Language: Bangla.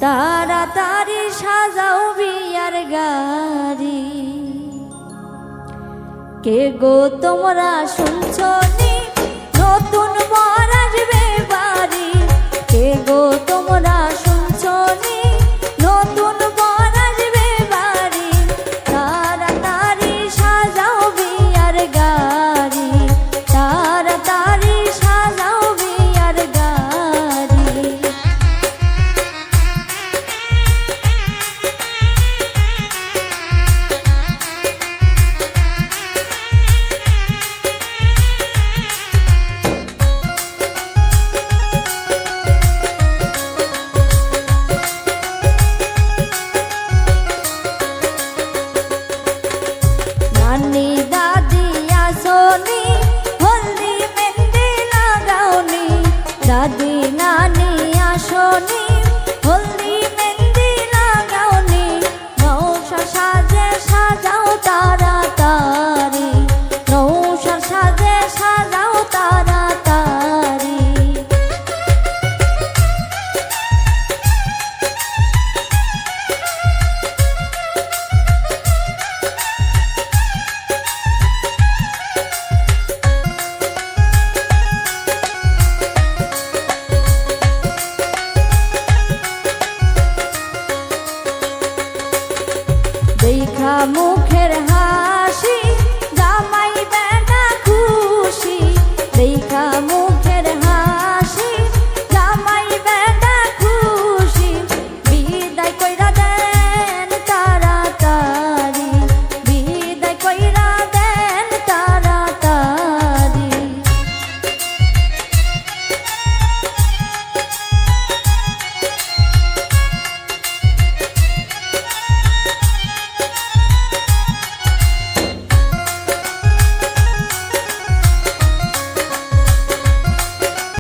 তাড়াতাড়ি সাজাও বিয়ার গাড়ি। কে গো তোমরা শুনছো নি নতুন বর আসবে বাড়ি? কে গো তোমরা শুনছো নি নতুন বর আসবে বাড়ি? তাড়াতাড়ি সাজাও বিয়ার গাড়ি, তাড়াতাড়ি সাজাও বিয়ার গাড়ি। নানি দাদি আসোনি হলদি মেহেন্দি লাগাওনি, দাদি নানি আসোনি হলদি মেহেন্দি লাগাওনি। নৌশা সাজে সাজাও তাড়াতাড়ি, নৌশা সাজে সাজাও তাড়াতাড়ি। দেখা মুখের